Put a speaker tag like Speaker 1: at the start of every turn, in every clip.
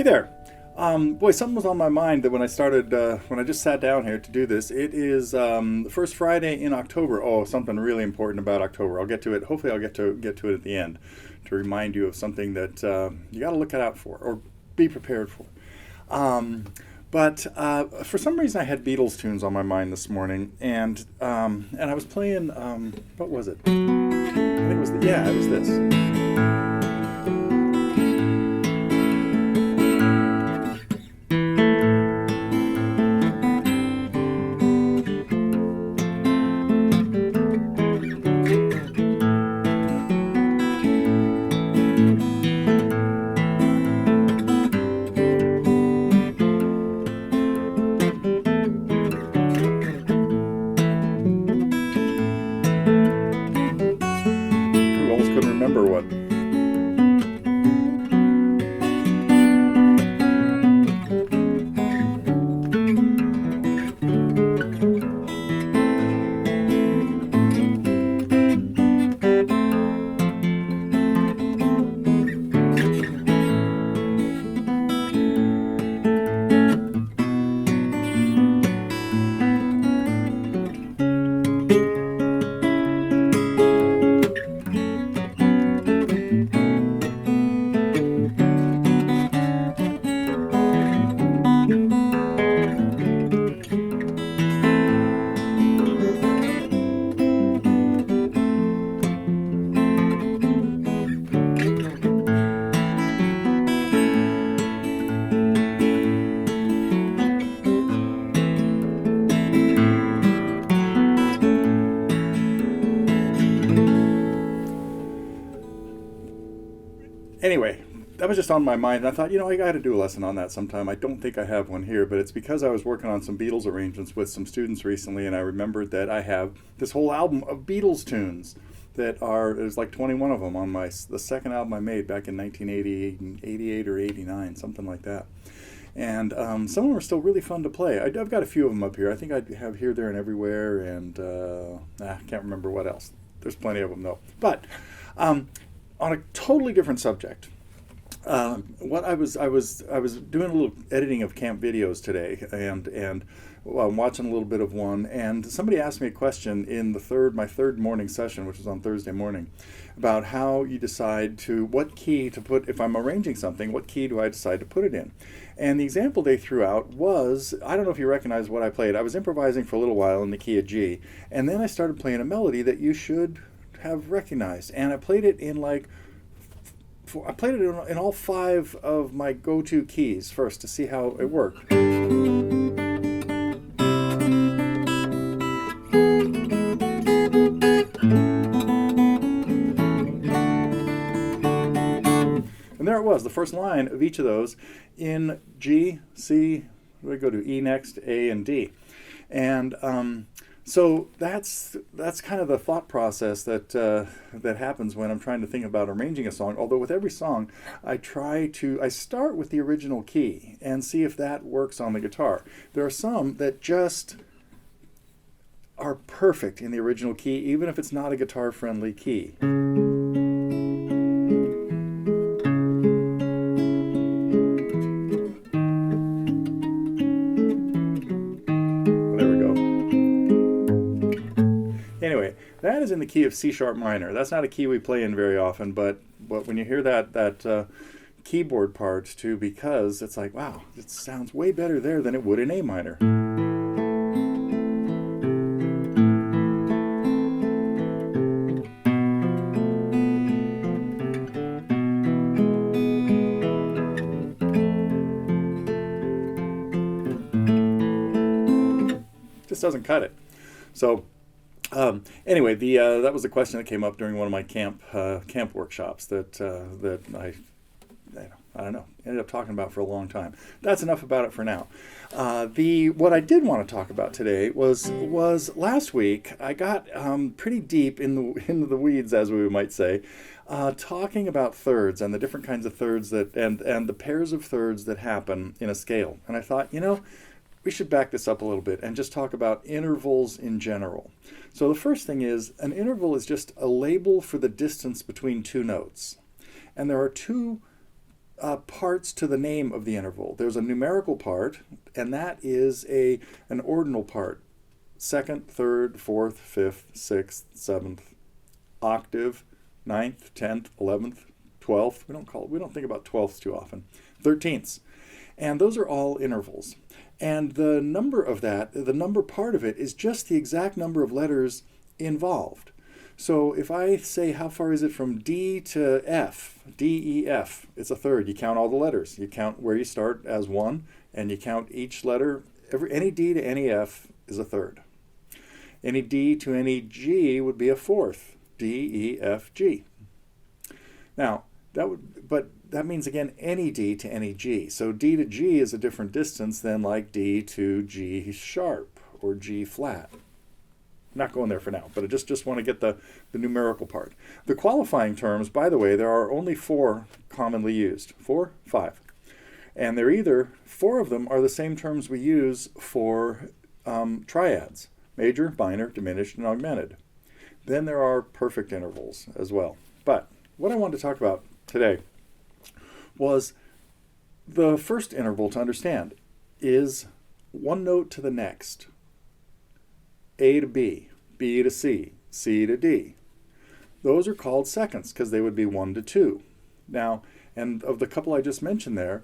Speaker 1: there. Boy, something was on my mind that when I just sat down here to do this. It is the first Friday in October. Oh, something really important about October. I'll get to it. Hopefully, I'll get to it at the end to remind you of something that you got to look out for or be prepared for. But for some reason, I had Beatles tunes on my mind this morning, and I was playing. What was it? I think it was it was this. I almost couldn't remember what. Anyway, that was just on my mind. And I thought, I got to do a lesson on that sometime. I don't think I have one here, but it's because I was working on some Beatles arrangements with some students recently, and I remembered that I have this whole album of Beatles tunes there's like 21 of them on the second album I made back in 1988 or 89, something like that. And some of them are still really fun to play. I've got a few of them up here. I think I have Here, There, and Everywhere, and I can't remember what else. There's plenty of them though. But on a totally different subject, what I was doing a little editing of camp videos today, and I'm watching a little bit of one, and somebody asked me a question in my third morning session, which was on Thursday morning, about how you decide what key to put, if I'm arranging something, what key do I decide to put it in? And the example they threw out was, I don't know if you recognize what I played. I was improvising for a little while in the key of G, and then I started playing a melody that you should have recognized, and I played it in in all five of my go-to keys first to see how it worked. And there it was, the first line of each of those in G, C, we go to E next, A, and D. And so that's kind of the thought process that happens when I'm trying to think about arranging a song. Although with every song, I start with the original key and see if that works on the guitar. There are some that just are perfect in the original key, even if it's not a guitar-friendly key. Anyway, that is in the key of C sharp minor. That's not a key we play in very often, but when you hear that keyboard part too, because it's like, wow, it sounds way better there than it would in A minor. Just doesn't cut it. So anyway, that was the question that came up during one of my camp workshops that I don't know, ended up talking about for a long time. That's enough about it for now. What I did want to talk about today was last week I got pretty deep into the weeds, as we might say, talking about thirds and the different kinds of thirds and the pairs of thirds that happen in a scale. And I thought, we should back this up a little bit and just talk about intervals in general. So the first thing is, an interval is just a label for the distance between two notes. And there are two parts to the name of the interval. There's a numerical part, and that is an ordinal part. Second, third, fourth, fifth, sixth, seventh, octave, ninth, 10th, 11th, 12th. We don't think about 12ths too often. 13ths. And those are all intervals. And the number part of it is just the exact number of letters involved. So if I say how far is it from D to F, D, E, F, it's a third. You count all the letters. You count where you start as one, and you count each letter. Any D to any F is a third. Any D to any G would be a fourth. D, E, F, G. Now, that means, again, any D to any G. So D to G is a different distance than like D to G sharp or G flat. Not going there for now, but I just want to get the numerical part. The qualifying terms, by the way, there are only 4 commonly used. 4, 5. And they're either, 4 of them are the same terms we use for triads: major, minor, diminished, and augmented. Then there are perfect intervals as well. But what I wanted to talk about today was the first interval to understand is one note to the next. A to B, B to C, C to D. Those are called seconds because they would be 1 to 2. Now, and of the couple I just mentioned there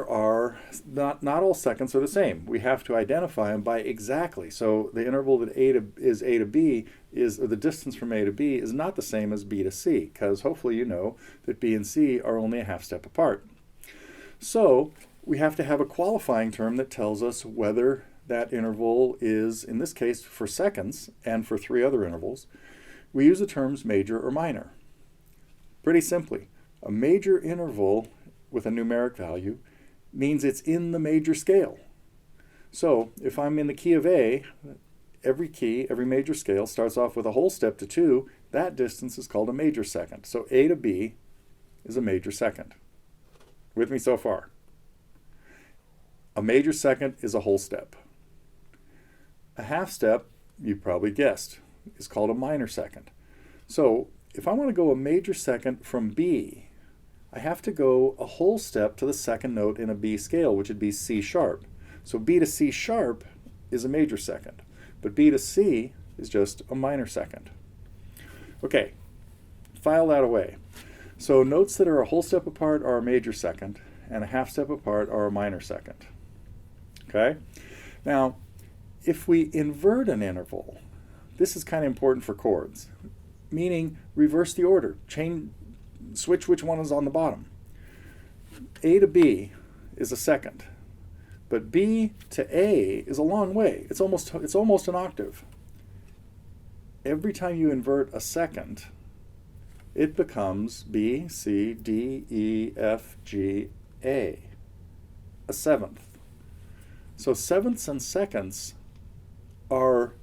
Speaker 1: are not all seconds are the same. We have to identify them by exactly. So the interval that A to B or the distance from A to B is not the same as B to C, because hopefully you know that B and C are only a half step apart. So we have to have a qualifying term that tells us whether that interval is, in this case, for seconds, and for 3 other intervals, we use the terms major or minor. Pretty simply, a major interval with a numeric value means it's in the major scale. So if I'm in the key of A, every major scale starts off with a whole step to 2. That distance is called a major second. So A to B is a major second. With me so far? A major second is a whole step. A half step, you probably guessed, is called a minor second. So if I want to go a major second from B, I have to go a whole step to the second note in a B scale, which would be C sharp. So B to C sharp is a major second, but B to C is just a minor second. Okay, file that away. So notes that are a whole step apart are a major second, and a half step apart are a minor second. Okay? Now, if we invert an interval, this is kind of important for chords, meaning reverse the order, switch which one is on the bottom. A to B is a second, but B to A is a long way. It's almost an octave. Every time you invert a second, it becomes B, C, D, E, F, G, A, a seventh. So sevenths and seconds are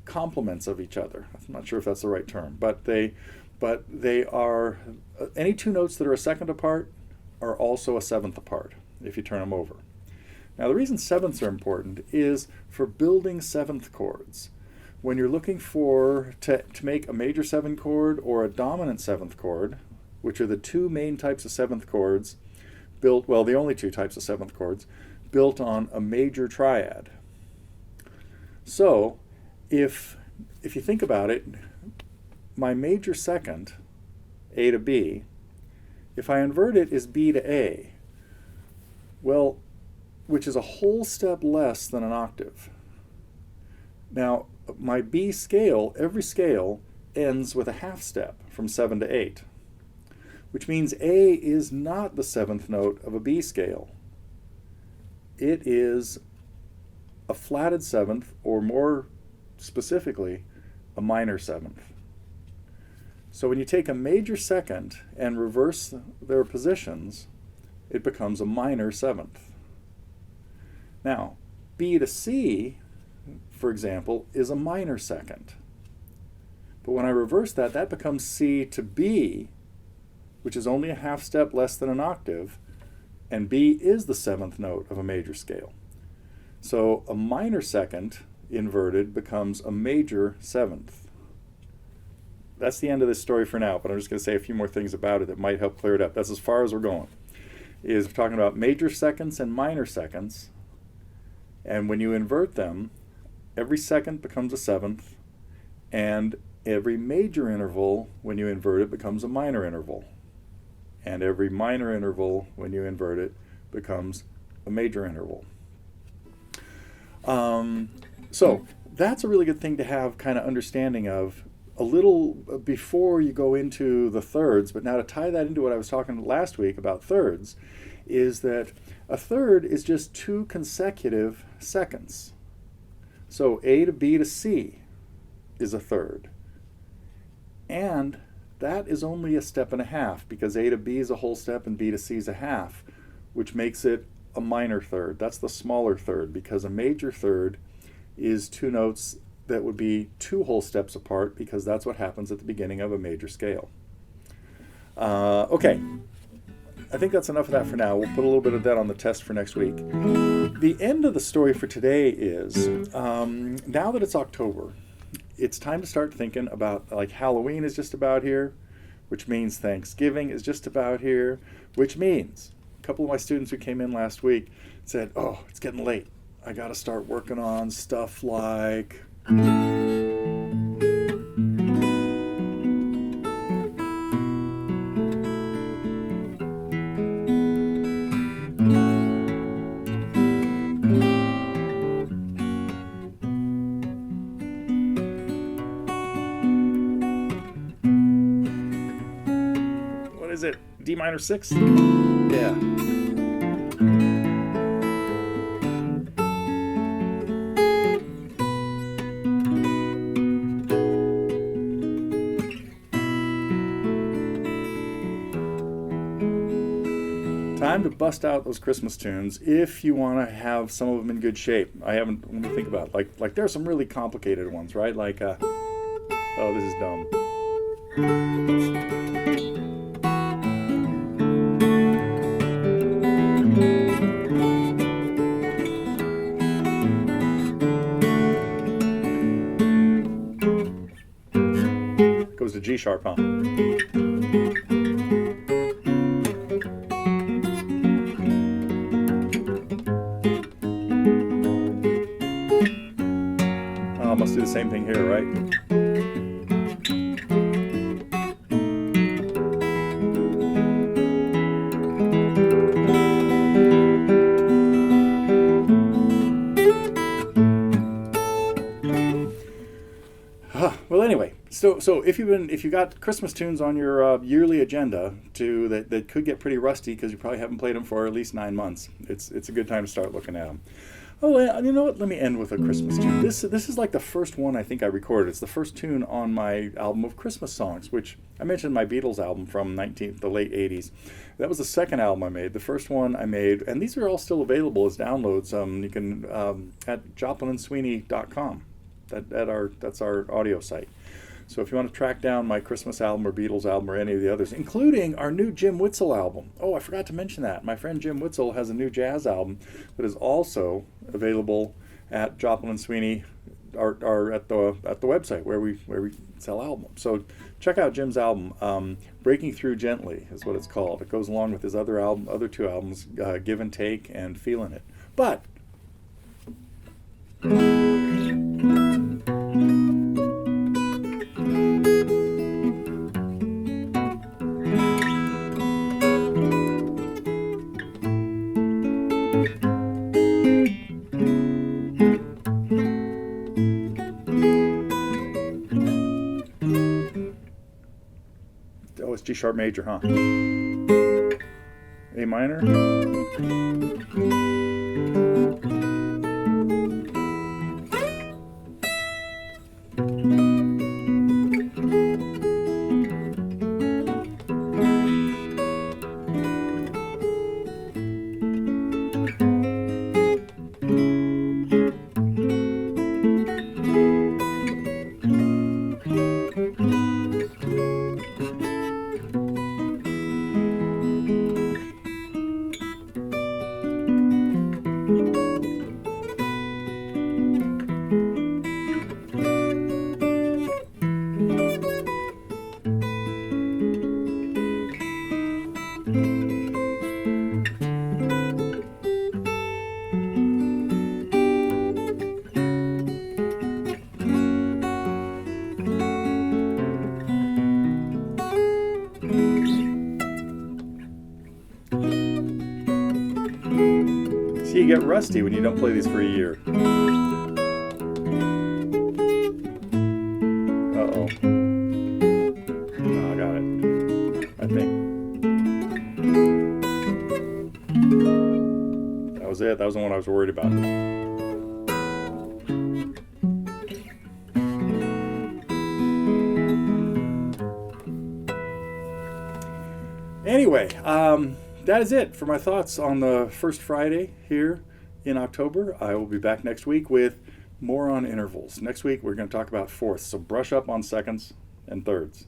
Speaker 1: complements of each other. I'm not sure if that's the right term, but they are, any 2 notes that are a second apart are also a seventh apart if you turn them over. Now the reason sevenths are important is for building seventh chords. When you're looking to make a major 7 chord or a dominant 7th chord, which are the 2 main types of 7th chords the only 2 types of 7th chords built on a major triad. So if you think about it, my major second, A to B, if I invert it, is B to A, well, which is a whole step less than an octave. Now, my B scale, every scale, ends with a half step from 7 to 8, which means A is not the 7th note of a B scale. It is a flatted 7th, or more specifically, a minor 7th. So when you take a major second and reverse their positions, it becomes a minor 7th. Now, B to C, for example, is a minor second. But when I reverse that, that becomes C to B, which is only a half step less than an octave, and B is the 7th note of a major scale. So a minor second inverted becomes a major 7th. That's the end of this story for now, but I'm just going to say a few more things about it that might help clear it up. That's as far as we're going. is talking about major seconds and minor seconds. And when you invert them, every second becomes a seventh, and every major interval, when you invert it, becomes a minor interval. And every minor interval, when you invert it, becomes a major interval. So that's a really good thing to have kind of understanding of a little before you go into the thirds. But now to tie that into what I was talking last week about thirds, is that a third is just 2 consecutive seconds. So A to B to C is a third. And that is only a step and a half, because A to B is a whole step and B to C is a half, which makes it a minor third. That's the smaller third, because a major third is 2 notes that would be 2 whole steps apart, because that's what happens at the beginning of a major scale. Okay, I think that's enough of that for now. We'll put a little bit of that on the test for next week. The end of the story for today is, now that it's October, it's time to start thinking about, like, Halloween is just about here, which means Thanksgiving is just about here, which means a couple of my students who came in last week said, oh, it's getting late. I got to start working on stuff like... What is it? D minor 6? Yeah. Time to bust out those Christmas tunes if you want to have some of them in good shape. Let me think about it. Like there are some really complicated ones, right? Like, oh, this is dumb. Goes to G sharp, huh? Must do the same thing here, right? Well, anyway, so if you got Christmas tunes on your yearly agenda that could get pretty rusty because you probably haven't played them for at least 9 months, it's a good time to start looking at them. Oh, you know what? Let me end with a Christmas tune. This is like the first one I think I recorded. It's the first tune on my album of Christmas songs, which I mentioned my Beatles album from the late 80s. That was the second album I made. The first one I made, and these are all still available as downloads. You can at joplinandsweeney.com. That's our audio site. So if you want to track down my Christmas album or Beatles album or any of the others, including our new Jim Witzel album. Oh, I forgot to mention that. My friend Jim Witzel has a new jazz album that is also available at Joplin and Sweeney, or at the website where we sell albums. So check out Jim's album. Breaking Through Gently is what it's called. It goes along with his other 2 albums, Give and Take and Feelin' It. But it's G sharp major, huh? A minor. you get rusty when you don't play these for a year. Uh-oh. Oh, I got it. I think. That was it. That was the one I was worried about. Anyway, that is it for my thoughts on the first Friday here in October. I will be back next week with more on intervals. Next week, we're going to talk about fourths, so brush up on seconds and thirds.